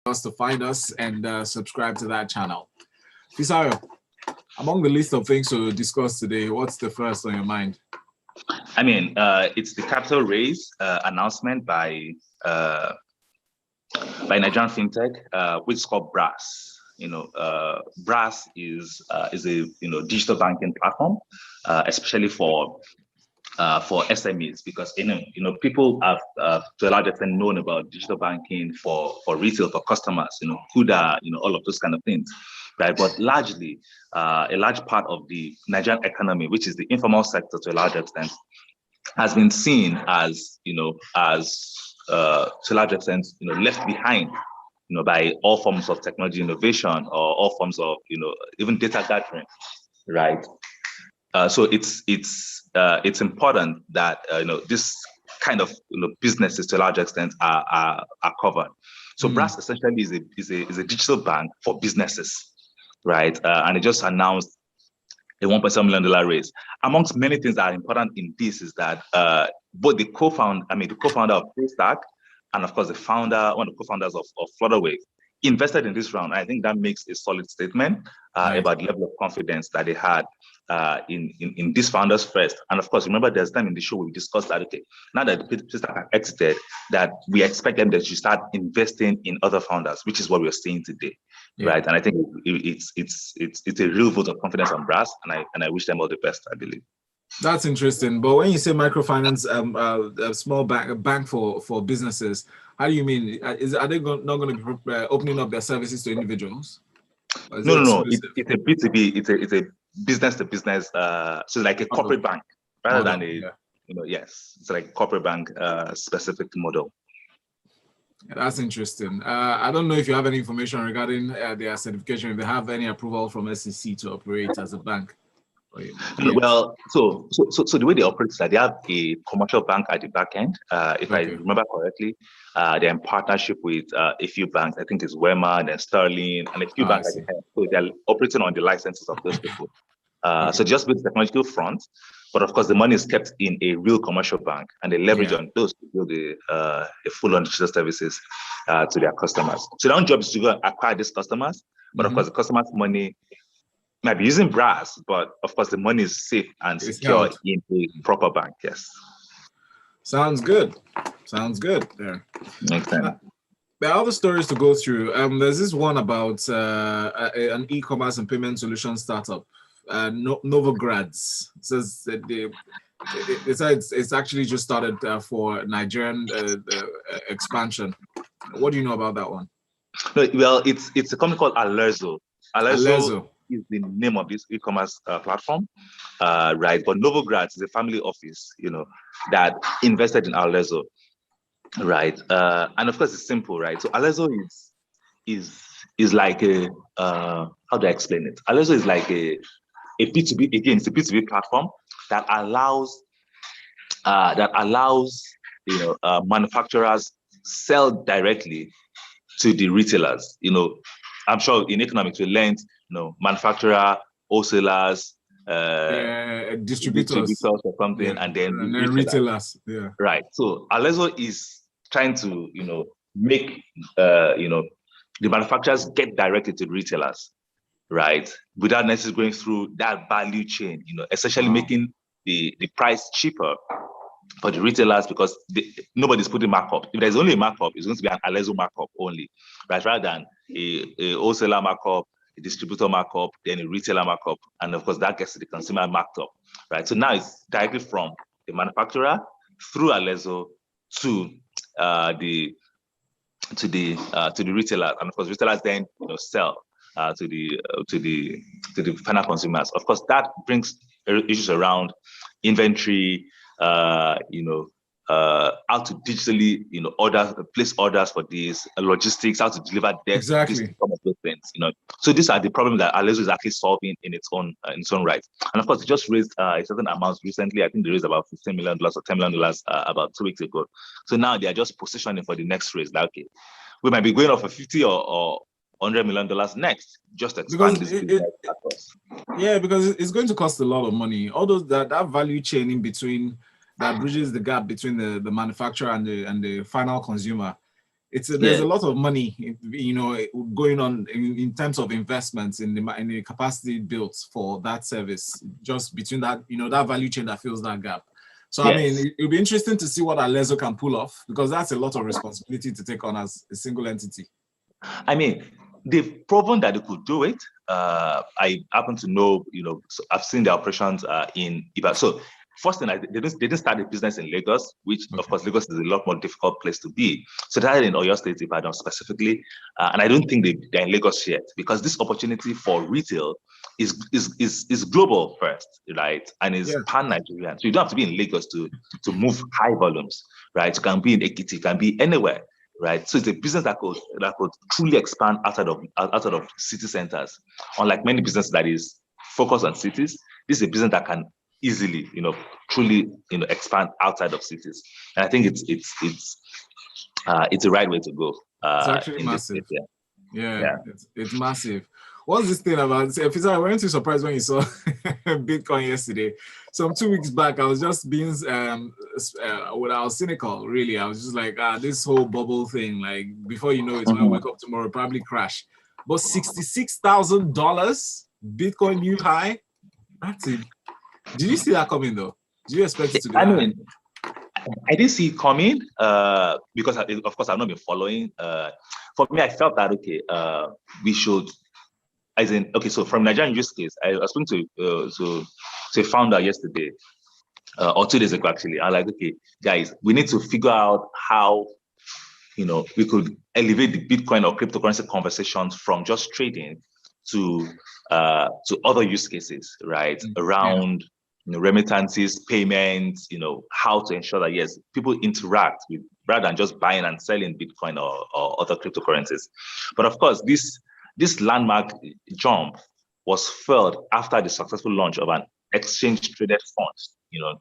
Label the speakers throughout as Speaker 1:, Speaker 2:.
Speaker 1: us to find us and subscribe to that channel. Fisayo, among the list of things to discuss today, what's the first on your mind?
Speaker 2: I mean, it's the capital raise announcement by Nigerian fintech, which is called Brass. Brass is a digital banking platform, especially for SMEs, because people have to a large extent known about digital banking for retail, for customers, CUDA, all of those kind of things, right? But largely, a large part of the Nigerian economy, which is the informal sector to a large extent, has been seen as to a large extent left behind by all forms of technology innovation or all forms of even data gathering, right? So it's important that this kind of businesses to a large extent are covered. So Brass essentially is a digital bank for businesses, right? And it just announced a $1.7 million raise. Amongst many things that are important in this is that both the co-founder of Paystack and of course one of the co-founders of Flutterwave invested in this round. I think that makes a solid statement about the level of confidence that they had in these founders first. And of course, remember there's time in the show we discussed that, okay, now that Paystack have exited, that we expect them to start investing in other founders, which is what we're seeing today, right? And I think it's a real vote of confidence on Brass, and I wish them all the best, I believe.
Speaker 1: That's interesting. But when you say microfinance, a small bank for businesses, how do you mean? Are they not going to be opening up their services to individuals?
Speaker 2: No. It's a B2B. It's a business to business. So like a corporate bank rather than yes, it's like a corporate bank specific model.
Speaker 1: That's interesting. I don't know if you have any information regarding their certification. If they have any approval from SEC to operate as a bank.
Speaker 2: Well, so the way they operate is that they have a commercial bank at the back end. If I remember correctly, they're in partnership with a few banks. I think it's Wema and then Sterling and a few banks at the end. So they're operating on the licenses of those people. So just with the technological front, but of course the money is kept in a real commercial bank, and they leverage on those to build a full-on digital services to their customers. So their own job is to go acquire these customers, but of course the customers' money might be using Brass, but of course the money is safe and secure in a proper bank. Yes.
Speaker 1: Sounds good. There.
Speaker 2: Makes sense.
Speaker 1: There are other stories to go through. There's this one about an e-commerce and payment solution startup, Novograds. It says that it's actually just started for Nigerian expansion. What do you know about that one?
Speaker 2: Well, it's a company called Alerzo. Alerzo is the name of this e-commerce platform, right? But Novograds is a family office, that invested in Alerzo, right? And of course, it's simple, right? So Alerzo is like a how do I explain it? Alerzo is like a B2B. Again, it's a B2B platform that allows manufacturers sell directly to the retailers. I'm sure in economics we learned, manufacturer, wholesalers,
Speaker 1: distributors
Speaker 2: or something, and then
Speaker 1: retailers. Yeah.
Speaker 2: Right. So Alerzo is trying to, make the manufacturers get directly to the retailers, right, without necessarily going through that value chain. Essentially making the price cheaper for the retailers, because nobody's putting markup. If there's only a markup, it's going to be an Alerzo markup only, right? Rather than a wholesaler markup, a distributor markup, then a retailer markup, and of course that gets to the consumer marked up, right? So now it's directly from the manufacturer through Alerzo to the retailer, and of course retailers then sell to the final consumers. Of course, that brings issues around inventory, how to digitally, place orders for these, logistics, how to deliver
Speaker 1: exactly
Speaker 2: some of those things, So these are the problems that Alerzo is actually solving in its own right. And of course, it just raised a certain amount recently. I think they raised about $15 million or $10 million about 2 weeks ago. So now they are just positioning for the next raise. Like, okay, we might be going off for 50 or $100 million next, just expand this business across.
Speaker 1: Yeah, because it's going to cost a lot of money. Although that value chain in between that bridges the gap between the manufacturer and the final consumer there's a lot of money, going on in terms of investments in the capacity built for that service, just between that, that value chain that fills that gap. So, I mean, it'll be interesting to see what Alezo can pull off, because that's a lot of responsibility to take on as a single entity. I
Speaker 2: mean, they've proven that they could do it. I happen to know, so I've seen the operations in Ibadan. So first thing, they didn't start a business in Lagos, which of course Lagos is a lot more difficult place to be. So they're in Oyo State, Ibadan specifically, and I don't think they're in Lagos yet, because this opportunity for retail is global first, right? And is pan-Nigerian. So you don't have to be in Lagos to move high volumes, right? You can be in Ekiti, you can be anywhere. Right, so it's a business that could truly expand outside of city centers. Unlike many businesses that is focused on cities, this is a business that can easily, truly, expand outside of cities. And I think it's the right way to go.
Speaker 1: It's actually massive. It's massive. What's this thing about? Fisayo, weren't you surprised when you saw Bitcoin yesterday? So 2 weeks back, I was just being, I was cynical, really. I was just like, this whole bubble thing, like, before you know it, when I wake up tomorrow, probably crash. But $66,000 Bitcoin new high, that's it. Did you see that coming, though? Did you expect it to do that?
Speaker 2: I didn't see it coming because, of course, I've not been following. For me, I felt that, we should, so from Nigerian use case, I was speaking to a founder yesterday, or 2 days ago, actually. I'm like, okay, guys, we need to figure out how, we could elevate the Bitcoin or cryptocurrency conversations from just trading to other use cases, right? Around remittances, payments, how to ensure that, yes, people interact with, rather than just buying and selling Bitcoin or other cryptocurrencies. But of course, this landmark jump was fueled after the successful launch of an exchange-traded fund,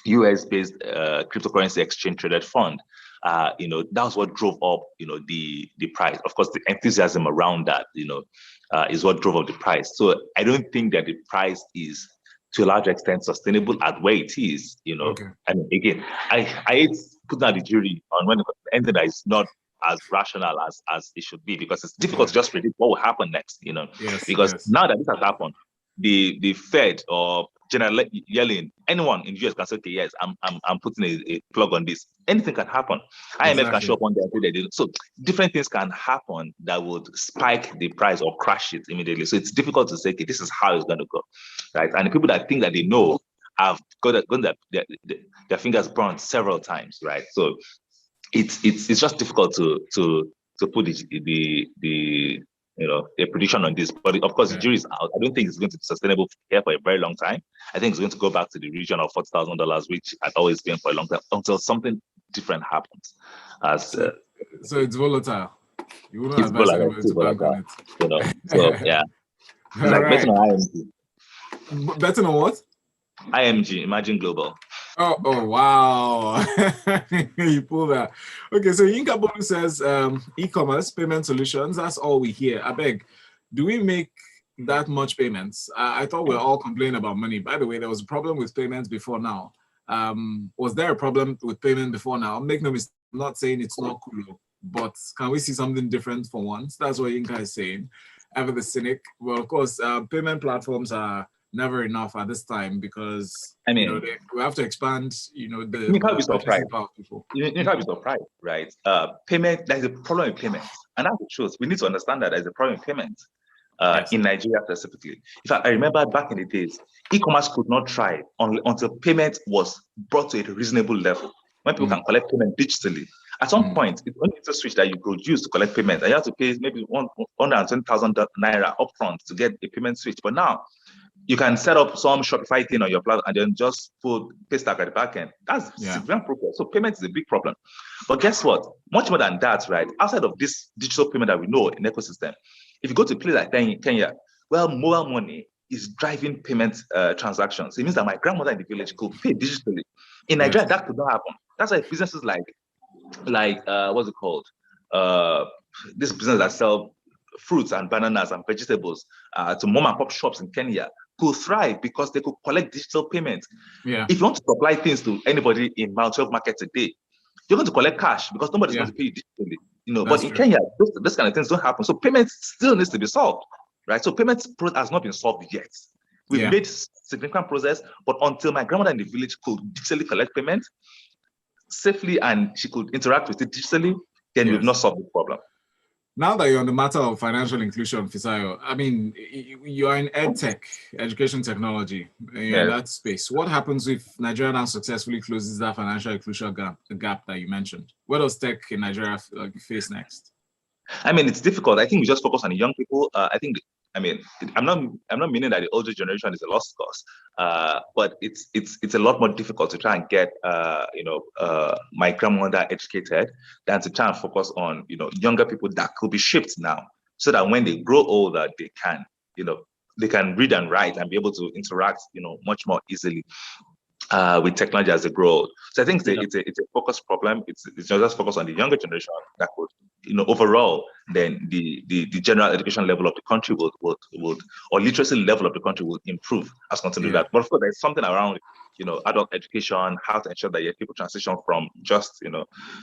Speaker 2: US-based cryptocurrency exchange-traded fund. That was what drove up, the price. Of course, the enthusiasm around that, is what drove up the price. So I don't think that the price is, to a large extent, sustainable at where it is. I mean, again, I hate putting out the jury on when anything that is not as rational as it should be, because it's difficult to just predict what will happen next, now that this has happened, the Fed or General Yellen, anyone in the US can say, okay, yes, I'm putting a plug on this. Anything can happen. IMF can show up on there and say they did. So different things can happen that would spike the price or crash it immediately. So it's difficult to say, okay, this is how it's going to go, right? And the people that think that they know have gotten their fingers burned several times, right? So it's just difficult to put the a prediction on this. But of course, the jury is out. I don't think it's going to be sustainable here for a very long time. I think it's going to go back to the region of $40,000, which has always been for a long time, until something different happens. So
Speaker 1: it's volatile. You wouldn't advise anybody to bank on it.
Speaker 2: So yeah, it's like betting on IMG.
Speaker 1: Betting on what?
Speaker 2: IMG, Imagine Global.
Speaker 1: Oh wow. You pull that. Okay, so Yinka Bolu says e-commerce payment solutions, that's all we hear. I beg, do we make that much payments? I thought we're all complaining about money. By the way, there was a problem with payments before now. Was there a problem with payment before now? Make no mistake, I'm not saying it's not cool, but can we see something different for once? That's what Yinka is saying. Ever the cynic. Well, of course, payment platforms are never enough at this time, because we have to expand. You
Speaker 2: can't be surprised. You can't be surprised, right? Payment. There's a problem in payments, and that's the truth. We need to understand that there's a problem in payments in Nigeria specifically. In fact, I remember back in the days, e-commerce could not thrive until payment was brought to a reasonable level, when people can collect payment digitally. At some point, it's only a switch that you could use to collect payment, and you have to pay maybe 120,000 naira upfront to get a payment switch. But now, you can set up some Shopify thing on your platform and then just put Paystack at the back end. That's significant progress. So payment is a big problem. But guess what? Much more than that, right? Outside of this digital payment that we know in ecosystem, if you go to a place like Kenya, well, mobile money is driving payment transactions. It means that my grandmother in the village could pay digitally. In Nigeria, that could not happen. That's why businesses like what's it called? This business that sell fruits and bananas and vegetables to mom and pop shops in Kenya could thrive because they could collect digital payments. If you want to supply things to anybody in Mount 12 market today, you're going to collect cash because nobody's going to pay you digitally. But in Kenya, this kind of things don't happen. So payments still needs to be solved, right? So payments has not been solved yet. We've made significant progress, but until my grandmother in the village could digitally collect payments safely and she could interact with it digitally, then we've not solved the problem.
Speaker 1: Now that you're on the matter of financial inclusion, Fisayo, I mean, you are in EdTech, education technology, you're in that space. What happens if Nigeria now successfully closes that financial inclusion gap that you mentioned? What does tech in Nigeria face next?
Speaker 2: I mean, it's difficult. I think we just focus on the young people. I'm not meaning that the older generation is a lost cause, but it's a lot more difficult to try and get my grandmother educated than to try and focus on younger people that could be shaped now, so that when they grow older, they can read and write and be able to interact much more easily with technology as they grow. So I think it's a focus problem. It's just focus on the younger generation that would, overall, then the general education level of the country would or literacy level of the country would improve as continue that. But of course, there's something around, adult education, how to ensure that people transition from just,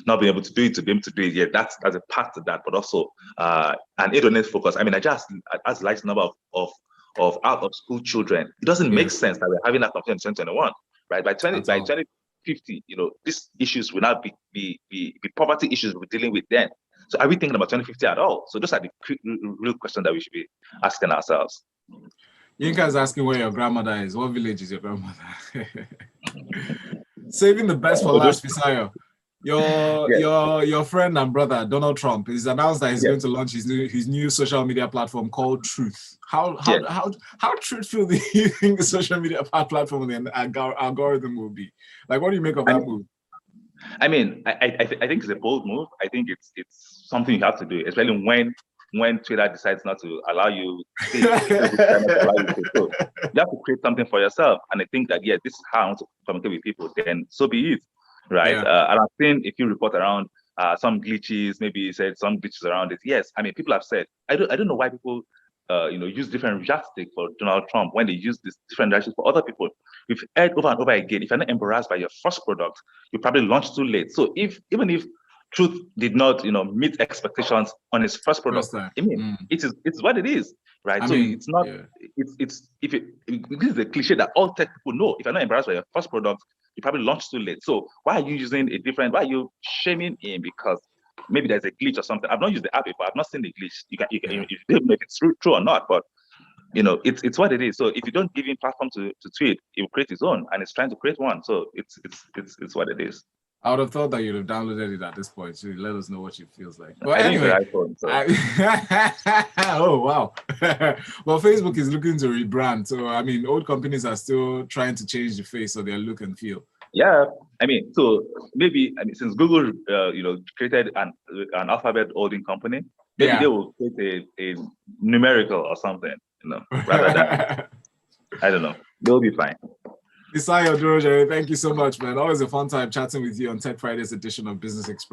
Speaker 2: not being able to do it to be able to do it. Yeah, that's a part to that. But also, an internet focus. I mean, I just as large number of out of school children. It doesn't make sense that we're having that conversation in 2021. Right, by 2050, these issues will not be poverty issues we're dealing with then. So are we thinking about 2050 at all? So those are the real questions that we should be asking ourselves.
Speaker 1: Yinka is asking where your grandmother is. What village is your grandmother? Saving the best for last, Fisayo. Your friend and brother Donald Trump is announced that he's going to launch his new social media platform called Truth. How truthful do you think the social media platform and the algorithm will be? Like, what do you make of that move?
Speaker 2: I mean, I think it's a bold move. I think it's something you have to do, especially when Twitter decides not to allow you. You have to create something for yourself. And I think that this is how I want to communicate with people. Then so be it. Right. And I've seen a few reports around some glitches, maybe said some glitches around it. Yes. I mean, people have said, I don't know why people, use different yardstick for Donald Trump when they use this different yardstick for other people. We've heard over and over again, if you're not embarrassed by your first product, you probably launched too late. So even if Truth did not, meet expectations on his first product, I mean, it's what it is, right? It's not, this is a cliche that all tech people know. If you're not embarrassed by your first product, you probably launched too late. So why are you using why are you shaming him because maybe there's a glitch or something? I've not used the app before. I've not seen the glitch. You don't know if it's true or not, but it's what it is. So if you don't give him platform to tweet, he will create his own, and it's trying to create one. So it's what it is.
Speaker 1: I would have thought that you'd have downloaded it at this point. So let us know what it feels like. But anyway,
Speaker 2: iPhone, so.
Speaker 1: Oh wow! Well, Facebook is looking to rebrand. So I mean, old companies are still trying to change the face of their look and feel.
Speaker 2: Yeah, I mean, so maybe since Google, created an alphabet holding company, maybe they will create a numerical or something, rather than I don't know. They'll be fine.
Speaker 1: Fisayo Durojaye, thank you so much, man. Always a fun time chatting with you on Tech Fridays edition of Business Express.